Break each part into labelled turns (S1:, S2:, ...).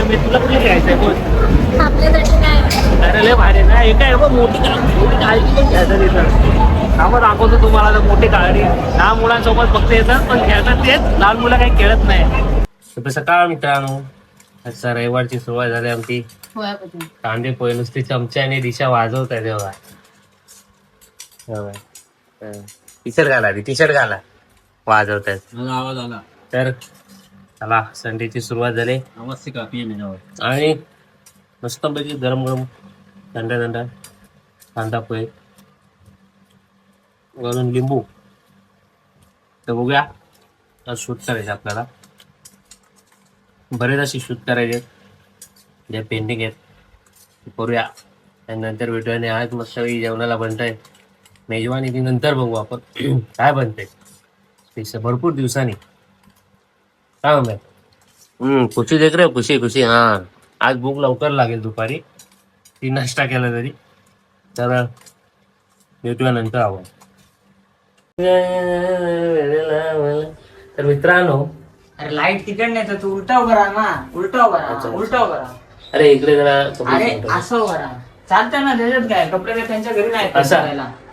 S1: मी तुला कुठे घ्यायचंय बोल.
S2: आपल्यासाठी काय
S1: अरे लय भारी ना हे काय बघ मोठी काळजी पण घ्यायचं तिथं. आम्हाला दाखवतो तुम्हाला तर मोठी काळजी. लहान मुलांसोबत फक्त येतात पण खेळतात तेच, लहान मुलं काही खेळत नाही. शुभ सकाळ मित्रांनो. आजचा रविवारची सुरुवात झाली आमची. कांदे पोहे नुसते चमच्याने दिशा वाजवत आहे तेव्हा. टी शर्ट घाला, टी शर्ट घाला, वाजवत आहेत
S3: आवाज आला.
S1: तर चला संडेची सुरुवात झाली
S3: आवाज काफी आहे.
S1: आणि मस्तपैकी गरम गरम थंडा थंडा कांदा पोहे वरून लिंबू. तर बघूया आज शूट करायचं आपल्याला. बरेच अशी शूट करायचे जे पेंडिंग आहेत ते करूया. त्यानंतर भेटूया. आणि आज मस्त जेवणाला बनतंय मेजवानी ती नंतर बघू आपण काय बनतंय स्पेशल भरपूर दिवसांनी. काय म्हणताय खुशी देख रे, खुशी खुशी. हा आज भूक लवकर लागेल दुपारी, ती नाश्ता केला तरी. तर भेटूया नंतर आपण. तर मित्रांनो,
S4: अरे लाईट तिकड नाही तर तू उलटा उभा राहा ना. उलटा उभा राहा, उलटा उभा राहा.
S1: अरे इकडे जरा
S4: अरे असं उभा राहा. चालतंय ना, त्याच्यात काय कपडे काय त्यांच्या घरी नाही
S1: असा?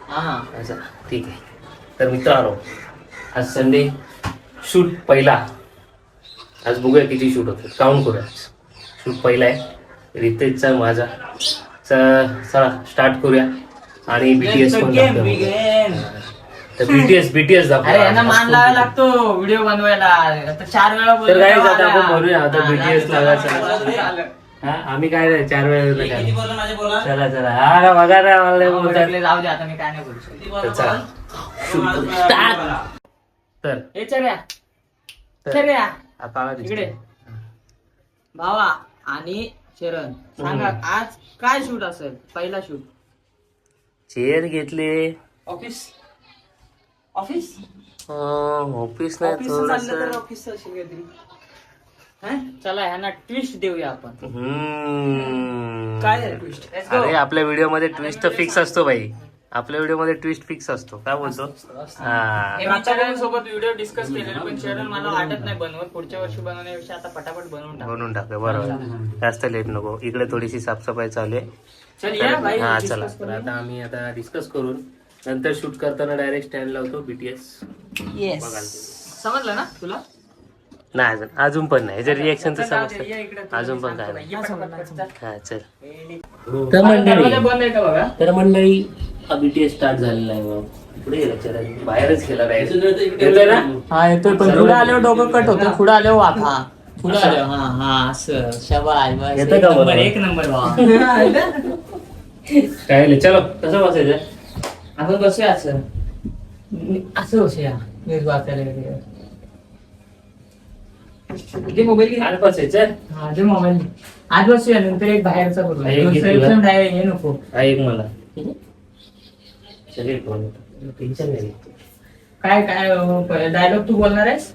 S4: हा
S1: अच्छा ठीक आहे. तर मित्रांनो, आज संडे शूट पहिला. आज बघूया किती शूट होतं, काउंट करूया. शूट पहिला आहे रितेशचा माझा. चला स्टार्ट करूया. आणि बीटीएस पण दाखवूया. तर बीटीएस
S4: अरे यांना मान लावायला
S1: दाखवूया.
S4: लागतो व्हिडिओ बनवायला. आता 4 वेळा
S1: तर काय
S4: तेव्हा
S1: आता आपण
S4: आला.
S1: बनवूया आता
S4: हा,
S1: बीटीएस लावायचं.
S4: आलं.
S1: हा आम्ही काय नाही 4 वेळा. चला चला हा बघा ना मला बोलतात.
S4: म्हटले जाऊ दे आता, मी काय नाही बोलू शकत.
S1: तर चला शूट करू. स्टार्ट. तर
S4: हे चर्या चर्या
S1: आता
S4: इकडे भावा आणि शरण सांगा आज काय शूट असेल. पहिला शूट
S1: चेअर घेतले.
S4: ऑफिस ऑफिस
S1: ऑफिस नाही
S4: ऑफिस चाललं तर
S1: थोडंसं.
S4: ऑफिस असेल काहीतरी. हं? चला ह्यांना ट्विस्ट देऊया आपण. काय आहे ट्विस्ट?
S1: अरे आपल्या व्हिडिओ मध्ये ट्विस्ट तर फिक्स असतो भाई. आपल्या व्हिडिओ मध्ये ट्विस्ट फिक्स असतो. काय बोलतो?
S4: हे मी चरण सोबत व्हिडिओ डिस्कस केलेला, पण चरण मला वाटत नाही बनवत. पुढच्या वर्षी बनवण्यापेक्षा आता पटापट बनवून टाक.
S1: बनवून टाक बरोबर. जास्त लेट नको. इकडे थोडीशी साफसफाई चालू आहे.
S4: चल या भाई
S1: हा
S4: discuss
S1: चला. तर
S4: करूया.
S1: आता आम्ही आता डिस्कस करून नंतर शूट करताना डायरेक्ट स्टँड लावतो बीटीएस.
S4: समजलं ना तुला?
S1: नाही अजून पण नाही. जर रिएक्शन तर
S4: जाऊ दे,
S1: समजतं.
S4: ये इकडे तू
S1: अजून पण
S4: सांगतो
S1: काय
S4: बाई.
S1: नाही.
S4: ये पटापट.
S1: हा चल.
S4: तर दरवाजा बंद आहे का बघा.
S1: तर मंडळी हा बीटीएस स्टार्ट झालेला आहे. मग पुढे गेला चरण, बाहेरच गेला येतोय ना.
S4: हा येतोय, पण
S1: सर्व
S4: पुढे आल्यावर डोकं कट होतं. पुढे आल्यावर वाफा. पुढे
S1: असं?
S4: आल्यावर हा हा असं शाबास बस.
S1: येतं
S4: एक
S1: का
S4: नंबर,
S1: बरोबर?
S4: एक नंबर भावा.
S1: काय चलो कसं बसायचं.
S4: आपण बसूया असं असं बसूया. न्यूज वाचायला वगैरे. दे मोबाईल घे.
S1: आज बसायचं.
S4: हा दे मोबाईल. आज बसूया, नंतर एक बाहेरचा
S1: हा, एक
S4: करूया.
S1: घे तुला.
S4: दुसऱ्या हे नको.
S1: हा एक मला चल एक फोन. टेन्शन नाही.
S4: काय काय डायलॉग तू बोलणार आहेस?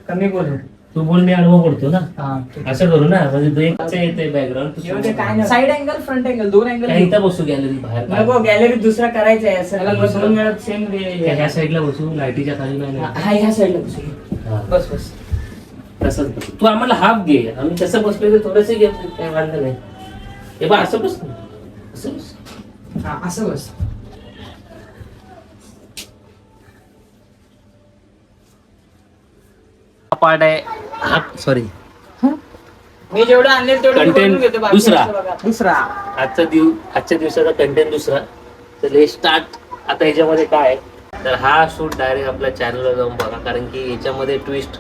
S4: कमी बोलू.
S1: तू बोल, मी अनुभव पडतो ना.
S4: हा ठीक.
S1: असं करू ना, म्हणजे तू एक येते बॅकग्राऊंड.
S4: येऊ दे, काय नाही. साइड अँगल फ्रंट अँगल दोन अँगल
S1: इथं बसू गॅलरी बाहेर.
S4: नको. गॅलरीत दुसरा करायचा आहे असं. दोन वेळा सेम
S1: ह्या साईडला बसू, लाईटीच्या खाली नाही.
S4: हा ह्या साईडला बसू.
S1: हा.
S4: बस बस.
S1: तसंच तू आम्हाला हाफ घे. आम्ही तसं बसलो तर थोडंसं घे, काय वाटलं नाही. हे बा असं बस ना. असं बस.
S4: हा असं बस.
S1: पार्ट आहे हा. सॉरी
S4: मी जेवढं आणले तेवढं
S1: Content
S4: बनवून घेतो. बाकी
S1: दुसरा.
S4: असं बघा. दुसरा
S1: आजच्या दिवसाचा कंटेंट दुसरा. तर हे स्टार्ट आता ह्याच्यामध्ये काय आहे, तर हा शूट डायरेक्ट आपल्या चॅनलवर जाऊन बघा. कारण की याच्यामध्ये ट्विस्ट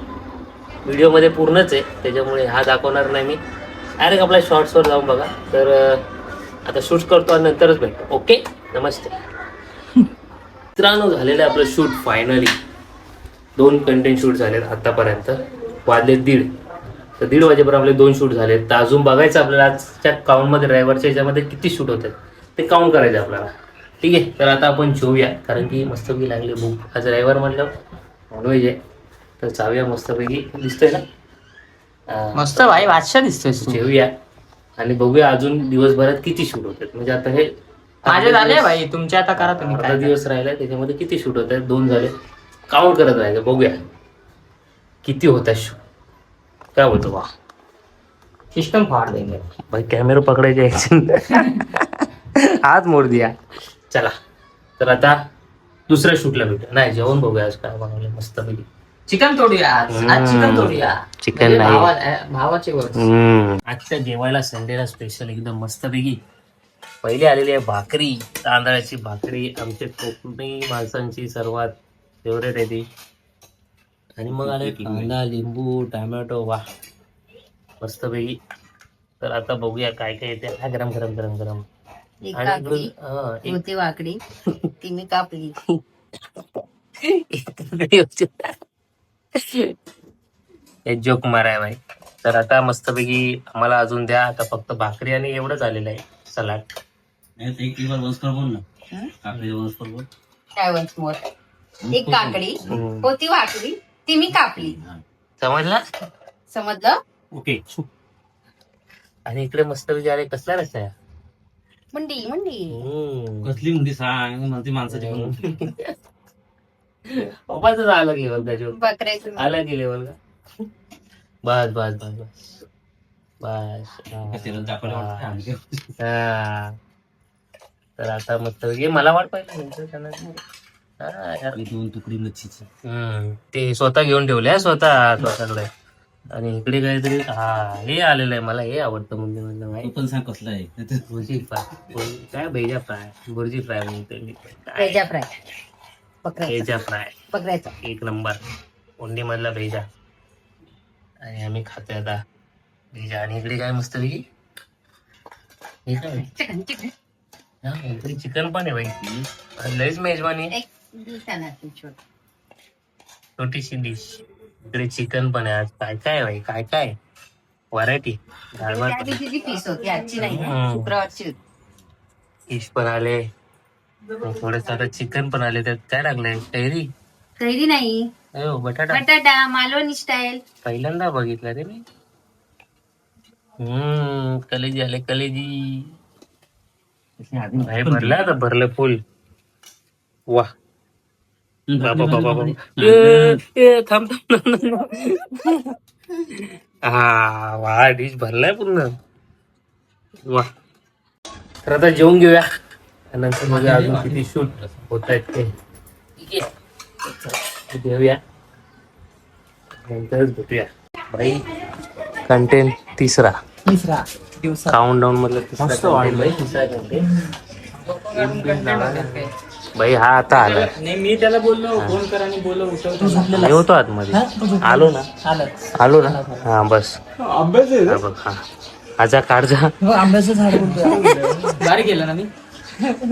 S1: व्हिडिओमध्ये पूर्णच आहे, त्याच्यामुळे हा दाखवणार नाही मी. डायरेक्ट आपल्या शॉर्ट्सवर जाऊन बघा. तर आता शूट करतो आणि नंतरच भेटतो. ओके नमस्ते मित्रांनो. झालेलं आहे आपलं शूट फायनली. 2 कंटेंट शूट झालेत आतापर्यंत. वाजले 1:30. तर 1:30 वाजेपर्यंत आपले 2 शूट झाले. तर अजून बघायचं आपल्याला आजच्या काउंटमध्ये ड्रायव्हरच्या ह्याच्यामध्ये किती शूट होतात ते काउंट करायचं आपल्याला. ठीक आहे. तर आता आपण जेवूया, कारण की मस्तपैकी लागली भूक. आज ड्रायव्हर म्हटलं नॉनव्हेज आहे, तर चावूया मस्तपैकी. दिसतंय ना
S4: मस्त भाई बादशाह दिसतोय.
S1: जेवूया आणि बघूया अजून दिवसभरात किती शूट होतात. म्हणजे आता हे
S4: माझे झाले भाई, तुमचे आता करा तुम्ही.
S1: अर्धा
S4: काय
S1: दिवस राहिलाय, त्याच्यामध्ये किती शूट होत आहेत. 2 झाले. काउंट करत राहायचं, बघूया किती होत आहे शूट. काय बोलतो बा.
S4: सिस्टम फाड़ देंगे.
S1: भाई कॅमेरा पकडायचे हात मोड दिया. चला तर आता दुसऱ्या शूटला भेटू. नाही जेवण बघूया आज काय बनवलं मस्त पैकी.
S4: चिकन तोडूया आज चिकन तोडूया.
S1: चिकन नाही.
S4: भावाचे वर्ष.
S1: आजच्या जेवायला संडेला स्पेशल एकदम मस्त पैकी पहिली आलेली आहे भाकरी, तांदळाची भाकरी, आमचे कोकणी माणसांची सर्वात फेवरेट आहे ती. आणि मग आले कांदा, लिंबू, टोमॅटो, वा मस्त पैकी. तर आता बघूया काय काय येते. हा गरम गरम गरम गरम.
S5: एक
S1: आणि
S5: काकडी
S1: इकडून,
S5: होती वाकडी ती मी कापली.
S1: हे जोक माराय भाई. तर आता मस्तपैकी आम्हाला अजून द्या. आता फक्त भाकरी आणि एवढंच आलेलं आहे. सलाड
S3: एक बार वंशकर बोल ना. काकडी वंशकर बोल.
S5: काय वन्स मोर. एक काकडी होती वाकडी ती मी कापली.
S1: समजला?
S5: समजलं?
S1: ओके. आणि इकडे मस्तपैकी आले कसला रस्ता आहे.
S5: मंडी मंडी.
S3: कसली म्हणते सांग म्हणते माणसाची पण.
S1: पप्पाच आलं लेवल का जोक.
S5: बकऱ्याचं
S1: आला की लेवल का. बस बस बस बस बस.
S3: कशाला दाखवलं वाटतं.
S1: हा. तर आता मस्त मला वाट पाहिजे
S3: दोन तुकडी मच्छीची.
S1: ते स्वतः घेऊन ठेवले स्वतः स्वतःकडे. आणि इकडे काहीतरी हे आलेलं आहे. मला हे आवडतं म्हणजे म्हणलं
S3: तू
S1: माहिती.
S3: पण सांग कसला आहे.
S1: भुर्जी फ्राय. काय बेजा फ्राय भुर्जी फ्राय म्हणते मी.
S5: भेजा फ्राय. बकऱ्याचा
S1: बेजा फ्राय
S5: बकऱ्याचा.
S1: एक नंबर. कोंडी मधला भेजा. आणि आम्ही खातोय आता भेजा. आणि इकडे काय मस्त पैकी हे काय
S5: चिकन चिकन.
S1: हा इकडे चिकन पण आहे बाई. लईच मेजवानी.
S5: एक दिवसानं ती छोटी.
S1: छोटीशी डिश. इकडे चिकन पण आहे. आज काय काय भाई काय काय व्हरायटी.
S5: त्या दिवशीची पीस होती आजची नाही
S1: हम्म.
S5: शुक्रवारची होती.
S1: फिश पण आले. थोडस आता चिकन पण आले. त्यात काय टाकलंय कैरी.
S5: कैरी नाही
S1: हो बटाटा.
S5: बटाटा मालवणी स्टाईल.
S1: पहिल्यांदा बघितलं रे मी. कलेजी आले कलेजी. भाई भरलं आता भरलं फुल. वा बाबा बाबा बाबा. थांब थांब. हा वा डिश भरलाय पूर्ण. वा तर आता जेवून घेऊया. नंतर मध्ये अजून किती शूट होत आहेत ते घेऊया. नंतरच भेटूया भाई. कंटेंट तिसरा
S4: दिवसा
S1: काउंट डाऊन मधला तिसरा content भाई. तिसरा content. भाई हा आता आला.
S4: नाही मी त्याला बोललो फोन कर आणि बोललो उठव.
S1: मी होतो आतमध्ये. आलो ना आलो ना. हा बस
S4: अभ्यास आहे
S1: हा बघ. हा आजा काढजा.
S4: आंब्याचं झाड बारी गेलं ना मी.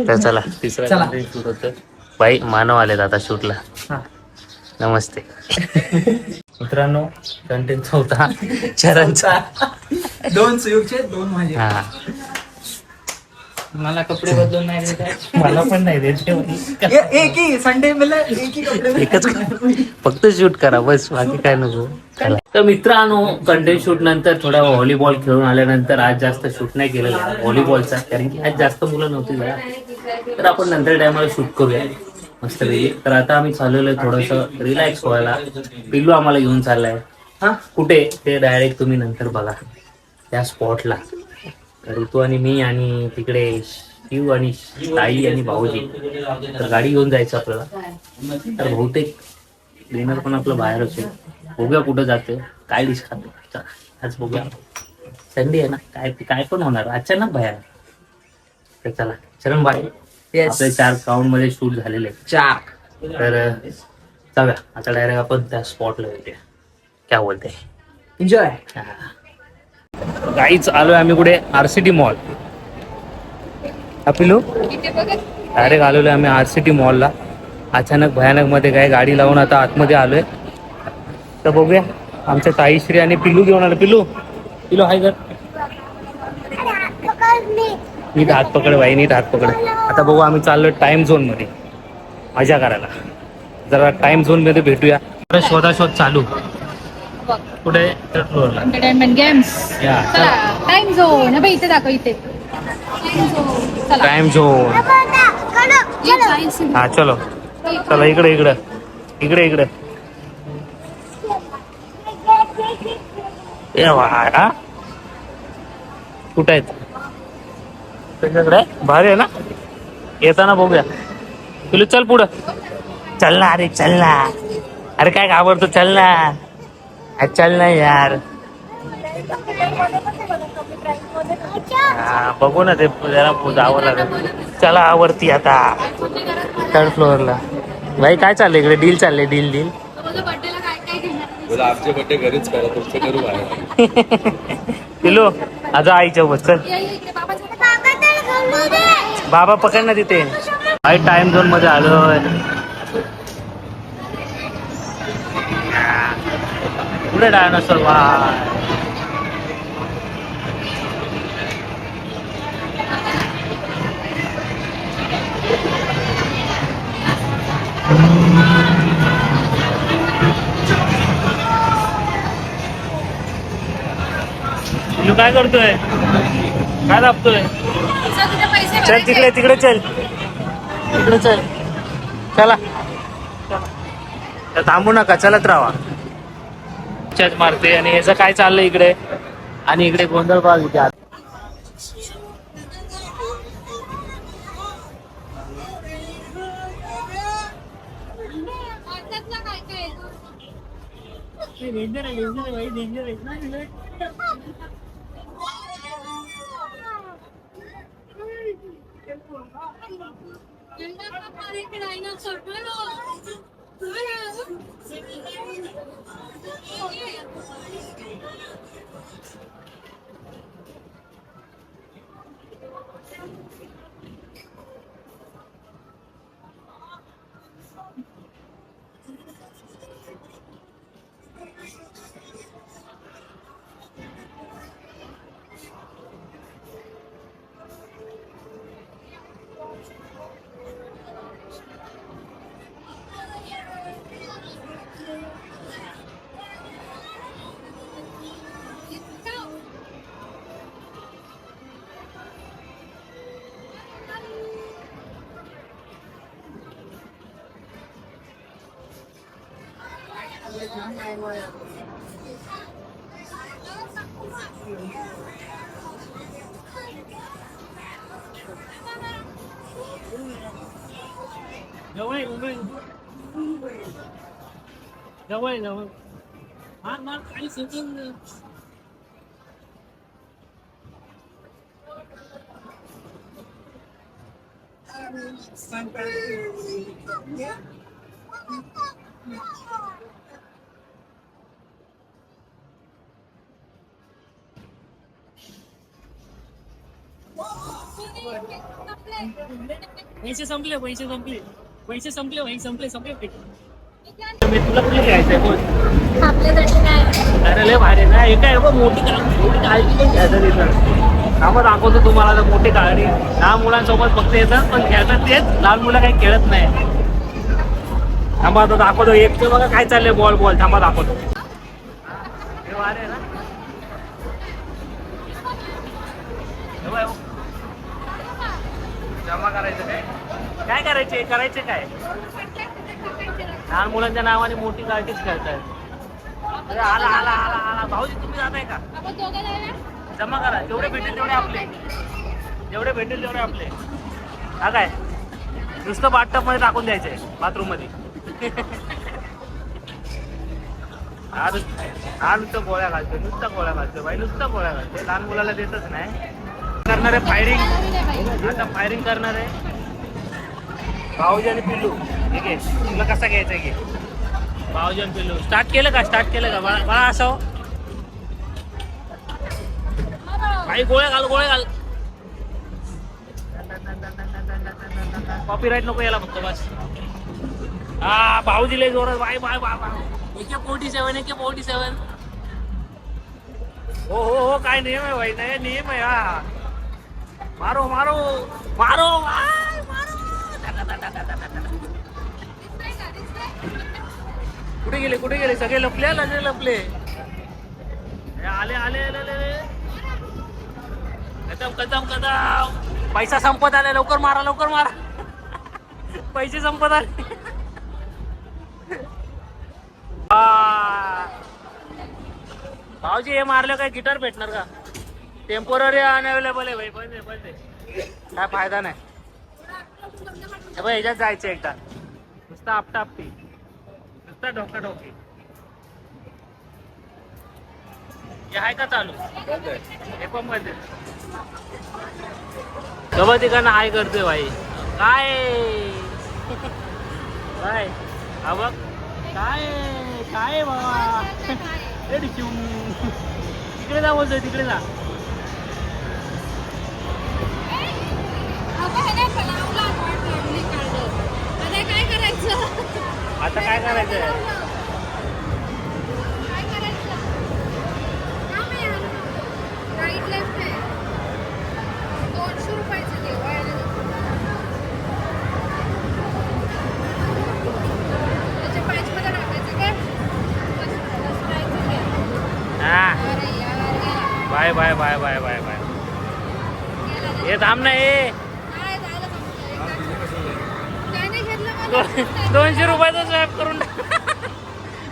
S1: तर चला तिसरा content shoot होतं. भाई मानव आलेत आता शूटला. नमस्ते मित्रांनो. कंटेंट होता चरणचा.
S4: 2 सुयोगचे 2 माझे.
S1: हा
S4: मला कपडे बदलून नाही देत आहे.
S1: मला पण नाही देते.
S4: एक ही संडे मला एक ही कपडे
S1: एकच फक्त शूट करा बस बाकी काय नको. चला. तर मित्रांनो कंटेंट शूट नंतर थोडा व्हॉलीबॉल खेळून आल्यानंतर आज जास्त शूट नाही केलेला व्हॉलीबॉलचा. कारण की आज जास्त मुलं नव्हती जरा. तर आपण नंतर टायमाला शूट करूया मस्त पैकी. तर आता आम्ही चाललेलो आहे थोडस रिलॅक्स व्हायला. पिल्लू आम्हाला घेऊन चाललाय. हा कुठे ते डायरेक्ट तुम्ही नंतर बघा त्या स्पॉटला. तर ऋतू आणि मी आणि तिकडे शिव आणि ताई आणि भाऊजी. तर गाडी घेऊन जायचं आपल्याला. तर बहुतेक डिनर पण आपलं बाहेरच आहे. बघूया कुठं जातोय काय डिश खातो. चला, आज बघूया. संडे आहे ना काय काय पण होणार अचानक बाहेर. तर चला चरण बाय. आपले 4 काउंट मध्ये शूट झालेले आहेत.
S4: 4.
S1: तर जाऊया आता डायरेक्ट आपण त्या स्पॉटला भेटूया. काय बोलते
S4: एन्जॉय.
S1: गाईच आलोय आम्ही कुठे RCT मॉल. पिलू डायरेक्ट आलेलो आम्ही RCT मॉलला. अचानक भयानक मध्ये काय गाडी लावून आता आतमध्ये आलोय. तर बघूया आमच्या ताईश्री आणि पिलू घेऊन आलो. पिलू पिलू हाय कर. नीट हात पकड बाई नीट हात पकड. आता बघू आम्ही चाललोय टाइम झोन मध्ये मजा करायला. जरा टाइम झोन मध्ये भेटूया. शोधाशोध चालू. कुठे
S2: एंटरटेनमेंट गेम्स. टाइम झोन इथे दाखव इथे.
S1: Time zone. हा चलो चला इकडे इकडे इकडे इकडे. ए वा कुठे आहेत त्यांच्याकडे? भारी आहे ना, येताना बघूया. पिलू चल पुढं, चल ना अरे, चल ना अरे, काय घाबरतो, चल ना, चल ना यार. हा बघू ना, ते जरा जावं लागेल. चला आवरती आता थर्ड फ्लोअरला. भाई काय चाललंय इकडे? डील चाललंय, डील डील.
S6: आमचे बड्डे घरीच करा, तुमचे करू बाहेर.
S1: पिलो आज आईच्या सोबत चल. बाबा पकड ना तिथे. काही टाइम झोन मध्ये आलोय. पुढे डायनोसॉर वा. तू काय करतोय? काय दाबतोय? चल तिकडे, तिकडे चल, तिकडे चल. चला थांबू नका, चलत राहा. चच मारते आणि याचं काय चाललंय इकडे, आणि इकडे गोंधळ बघ इथे. जवळ जवळ जवळ मार मार काही सेकंड. पैसे संपले, पैसे संपले, पैसे संपले, भाई संपले संपले. मी तुला कुठे घ्यायचंय बोल. अरे लय भारी ना, हे काय मोठी काळजी पण घ्यायचं तिथं. कामं दाखवतो तुम्हाला तर मोठी काळजी. लहान मुलांसोबत फक्त येतात, पण खेळतात तेच. लहान मुलं काही खेळत नाही. थांबा आता दाखवतो. एक तर बघा काय चाललंय, बॉल बॉल. थांबा दाखवतो. हे भारी ना, जमा करायचं काय? काय करायचे? करायचे काय? लहान मुलांच्या नावाने मोठी गाडीच खेळताय. अरे आला आला आला आला. भाऊजी तुम्ही जाताय का? जमा करा, जेवढे भेटेल तेवढे आपले, जेवढे भेटेल तेवढे आपले. हा काय नुसतं बाथटब मध्ये टाकून द्यायचंय, बाथरूम मध्ये. हा नुसतं गोळ्या घालतोय, नुसतं गोळ्या घालतोय भाई, नुसतं गोळ्या घालतोय. लहान मुलाला देतच नाही. करणार आहे फायरिंग, आता फायरिंग करणार आहे. भाऊजी आणि पिल्लू ठीक आहे. तुला कसा घ्यायचा घे. भाऊजी आणि पिल्लू स्टार्ट केलं का? स्टार्ट केलं का बाळा? असं भाई गोळ्या घाल, गोळ्या घाल. कॉपीराईट नको याला फक्त बस. हा भाऊजी लय जोरात. Bye bye bye bye. AK-47 AK-47. हो हो हो, काय नियम आहे भाई? नाही नियम आहे. हा मारो मारो मारो मारो. कुठे गेले, कुठे गेले? सगळे लपले, सगळे लपले. आले आले आले. कदम कदम कदम. पैसा संपत आला, लवकर मारा, लवकर मारा. पैसे संपत आले. भाऊजी हे मारलं काय गिटार भेटणार का? टेम्पोररी अनअवेलेबल आहे भाई. बंद आहे बंद आहे. काय फायदा नाही. हे बघ ह्याच्यात जायचं एकदा. नुसतं आपटा आपटी, नुसता ढोका ढोकी. हे आहे का चालू? हे पण बंद आहे. सोबत तिकडनं हाय करतोय भाई. काय काय हा बघ काय काय बाबा. तिकडे जा बोलतोय, तिकडे जा.
S2: काय करायचं?
S1: आता काय करायचंय?
S2: राईट लेफ्ट आहे. 200 रुपयाचं देऊ. त्याच्या पॅचमध्ये टाकायचं काय?
S1: हा
S2: अरे यार गेला.
S1: Bye bye bye bye bye bye. हे थांब ना हे.
S2: काय झालं समजलं? काय नाही घेतलं मला.
S1: 200 रुपयाचा स्वॅप करून टाक.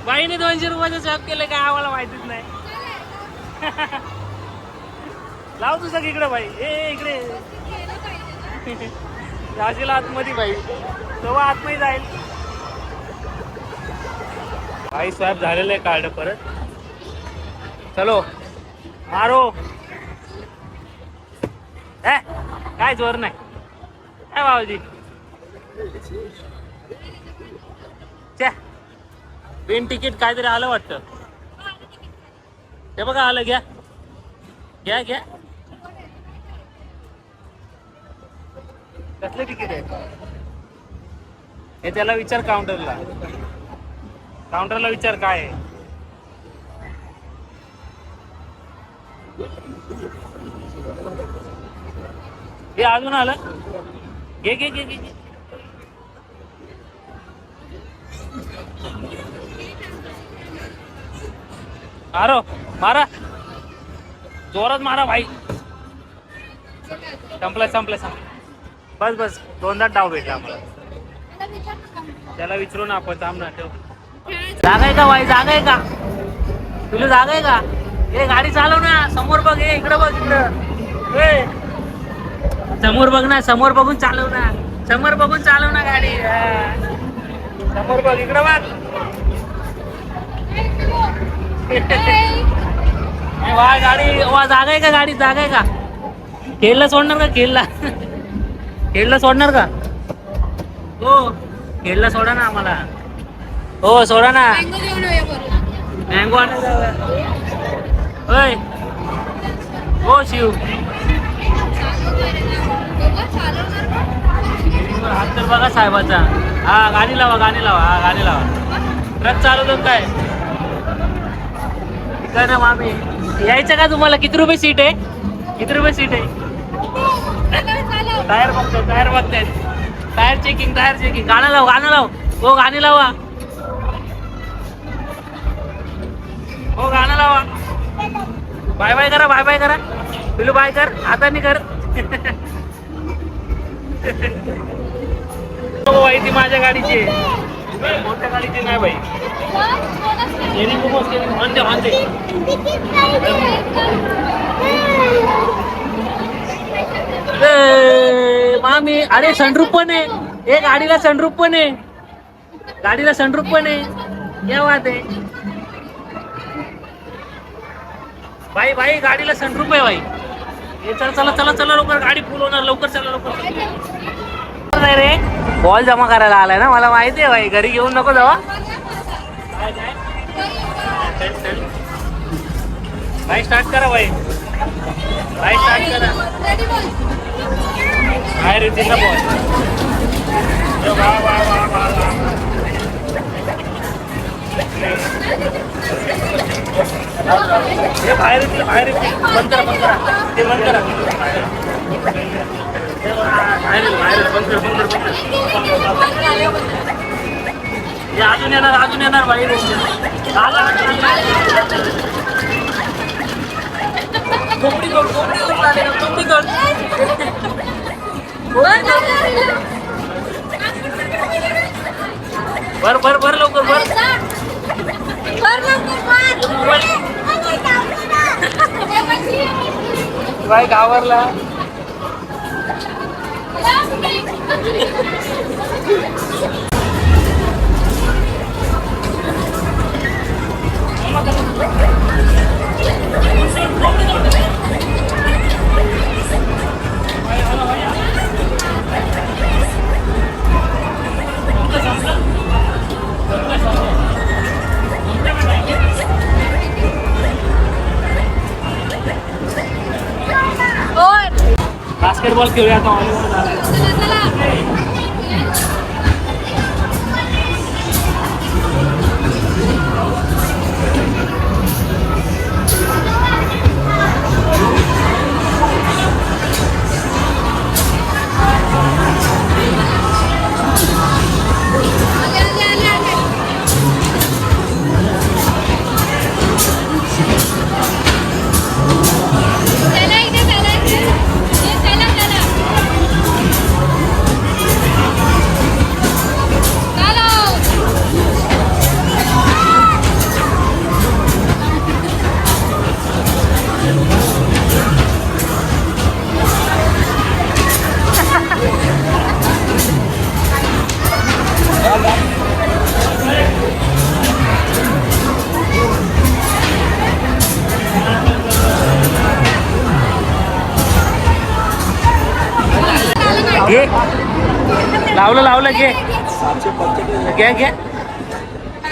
S1: बाईने 200 रुपयाचा स्वॅप केलं काय आम्हाला माहितीच नाही. लाव तुझं इकडे बाई. ए इकडे
S2: केलं पाहिजे ना.
S1: जाशील आतमध्ये बाई, तेव्हा आतमध्ये जाईल. बाई स्वॅप झालेलं आहे कार्ड परत. चलो मारो. काय जोर नाही काय बाबाजी. बिन तिकीट काहीतरी आलं वाटतं. हे बघा आलं. घ्या घ्या घ्या. कसलं तिकीट आहे हे? त्याला विचार काउंटरला. काउंटरला विचार काय आहे. हे अजून आलं. घे घे घे घे. मारो मारा जोरात मारा भाई. संपलं संपलं संपलं. बस बस 2दा डाव भेटला आम्हाला. त्याला विचारू ना आपण. थांब ना ठेव. जागा आहे का भाई? जागा आहे का तुला? जागा आहे का? हे गाडी चालव ना. समोर बघ. हे इकडं बघ. इकडं समोर बघ ना. समोर बघून चालव ना. समोर बघून चालव ना गाडी. समोर बघ. इकडं बघ. वा गाडी वा. जागा आहे का गाडी? जागा आहे का? खेळला सोडणार का? खेळला खेळला सोडणार का? हो खेळला सोडा ना आम्हाला. हो सोडा ना.
S2: मँगो घेऊन ये बरं.
S1: मँगो आणायला. होय हो शिव. हात तर बघा साहेबाचा. हा गाडी लावा गाडी लावा. हा गाडी लावा. ट्रक चालवतो काय? काय ना मामी यायचं का तुम्हाला? किती रुपये सीट आहे? किती रुपये सीट आहे? टायर बघतो. टायर बघतायत. Tyre checking. Tyre checking. गाणं लाव गाणं लाव. हो गाणी लावा. हो गाणं लावा. बाय बाय करा. बाय बाय करा. पिलू बाय कर. आता नाही कर. हो बाई ती माझ्या गाडीची आहे. मोठ्या गाडीची नाही बाई. म्हणते म्हणते. मामी अरे सनरूफ पण आहे. हे गाडीला सनरूफ पण आहे. गाडीला सनरूफ पण आहे. क्या बात आहे बाई. बाई गाडीला सनरूफ आहे बाई. हे चला चला चला चला लवकर. गाडी फुल होणार. लवकर चला लवकर. नाही रे बॉल जमा करायला आलाय ना. मला माहिती आहे बाई. घरी घेऊन नको जावा. बाई स्टार्ट करा बाई. बाई स्टार्ट करा. बाहेर येते ना बॉल. हे बाहेर येते. बाहेर येते. बंद करा बंद करा. ते बंद करा. बाहेर बाहेर बंद कर बंद कर बंद कर. हे अजून येणार. अजून येणार बाई. कोंबडी कोण कोंबडी कोण आले. कोंबडी कोण बर बर बर लवकर बर. बाय घाबरला. बास्केटबॉल खेळूया आता. घे लावलं लावलं घे घ्या घ्या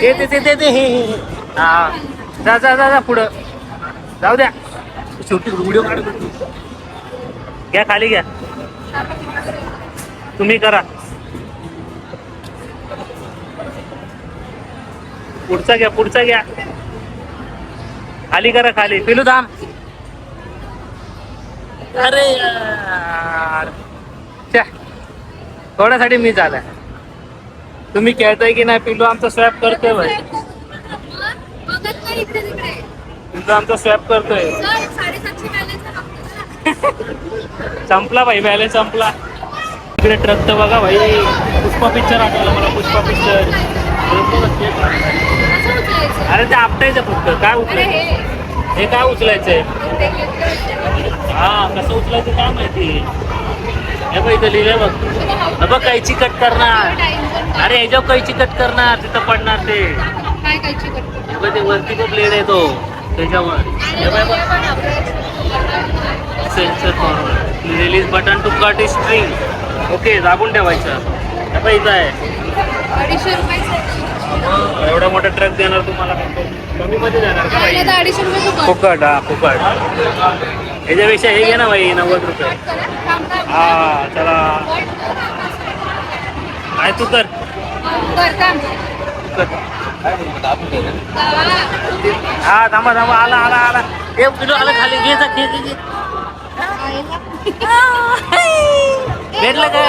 S1: ते ते ते ते ते हे हे हा जा जा जा जा पुढं जाऊ द्या. शेवटी व्हिडिओ काढ. घ्या खाली घ्या. तुम्ही करा. पुढचा घ्या पुढचा घ्या. खाली करा खाली. पिलू थांब. अरे यार थोड्यासाठी मी झालाय. तुम्ही खेळताय की नाही? पिल्लू आमचा स्वॅप करतोय भाई. पिल्लू आमचा स्वॅप करतोय. संपला भाई बॅलन्स संपला. इकडे ट्रक तर बघा भाई. पुष्पा पिक्चर आठवलं मला. पुष्पा पिक्चर. अरे ते आपटायचं फक्त. काय उचलायचं हे? काय उचलायचंय? हा कसं उचलायचं काय माहिती. हे बघ इथं लिहिलंय बघ. बघ कैची कट करणार. अरे ह्याच्यावर कैची कट करणार. तिथं पडणार ते. हे बघ ते वरती तो ब्लेड आहे तो त्याच्यावर. हे बघ sensor forward. Release button to cut string. Okay दाबून ठेवायचं. हे बघ इथं आहे.
S2: 250 रुपये.
S1: एवढा मोठा ट्रक देणार तुम्हाला. कमी मध्ये देणार का भाई?
S2: 250 रुपये
S1: फुकट. हा फुकट. ह्याच्यापेक्षा हे घे ना भाई 90 रुपये. हा चला काय तू कर. हा थांबा थांबा. आला आला आला. एक किलो आला खाली. घे जा घे घे. भेटलं का?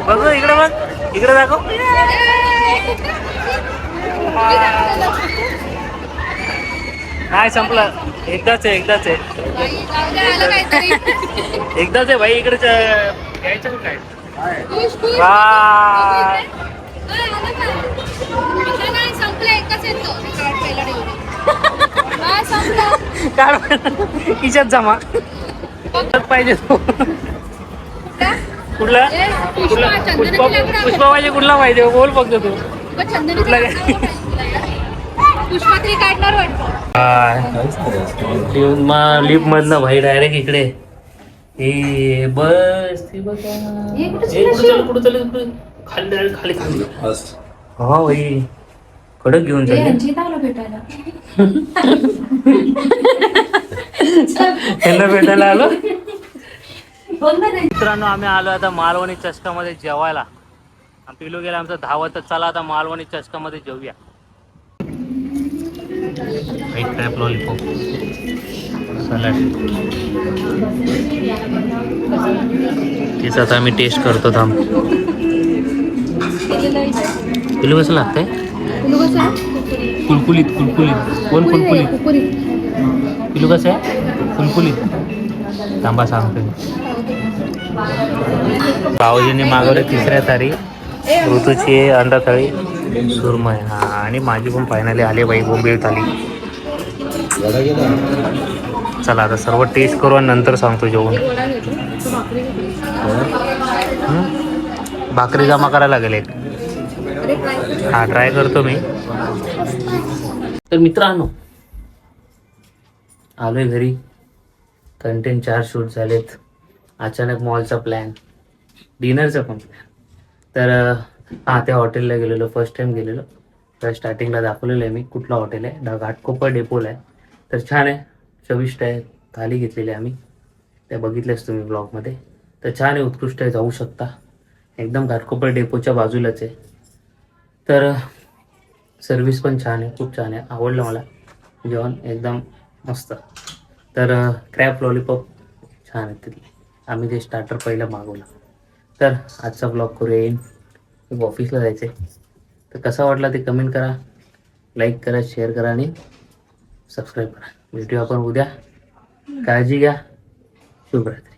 S1: बघू इकडे बघ. इकडे दाखव. नाही संपलं. एकदाच आहे एकदाच आहे एकदाच आहे भाई. इकडेच घ्यायचं काय. किशात जमा पाहिजे तो. कुठला कुठला पुष्पा पाहिजे? कुठला पाहिजे बोल फक्त तू. कुठला
S2: पुष्पात्री काढणार वाटतं.
S1: लिफ्ट मधनं भाई डायरेक्ट इकडे. हे बस ती बघा. कुठं चालेल खाली डायरेक्ट खाली खाली. हा भाई कडक घेऊन जाईल. त्यांना भेटायला आलो. मित्रांनो आम्ही आलो आता मालवणी चषकामध्ये जेवायला. पिलू गेला आमचं धावत. चला आता मालवणी चषकामध्ये जेवूया. Crab lollipop salad. तेच आता आम्ही टेस्ट करतो. थांब. पिलू कसं लागतंय? कुलकुलीत कुलकुलीत. कोण कुलकुलीत? पिलू कसं आहे? कुलकुलीत. तांबा सांगतोय. भाऊजींनी मागवले 3ऱ्या थाळी. ऋतूची अंडा थाळी सुरमय. हा आणि माझी पण फायनली आली बाई बोंबील थाळी. चला आता सर्व टेस्ट करू आणि नंतर सांगतो जेवण. भाकरी जमा करायला लागेल एक. हा ट्राय करतो मी. तर मित्रांनो आलोय घरी. कंटेंट 4 शूट झालेत. अचानक मॉलचा प्लॅन, डिनरचा पण प्लॅन. तर त्या हॉटेलला गेलेलो, फर्स्ट टाइम गेलेलो. तर स्टार्टिंगला दाखवलेलं आहे मी कुठलं हॉटेल आहे. घाटकोपर डेपोला आहे. तर छान आहे, चविष्ट आहे. थाली घेतलेली आम्ही, त्या बघितल्याच तुम्ही ब्लॉगमध्ये. तर छान आहे, उत्कृष्ट आहे, जाऊ शकता. एकदम घाटकोपर डेपोच्या बाजूलाच आहे. तर सर्विस पण छान आहे, खूप छान आहे, आवडलं मला. जेवण एकदम मस्त. तर क्रॅब लॉलीपॉप छान आहे तिथले. आम्ही ते स्टार्टर पहिलं मागवलं. तर आजचा ब्लॉग करूया येईन. ऑफिसला जायचं आहे. तर कसा वाटला ते कमेंट करा, लाईक करा, शेअर करा आणि सबस्क्राईब करा. भेटूया आपण उद्या. काळजी घ्या. शुभरात्री.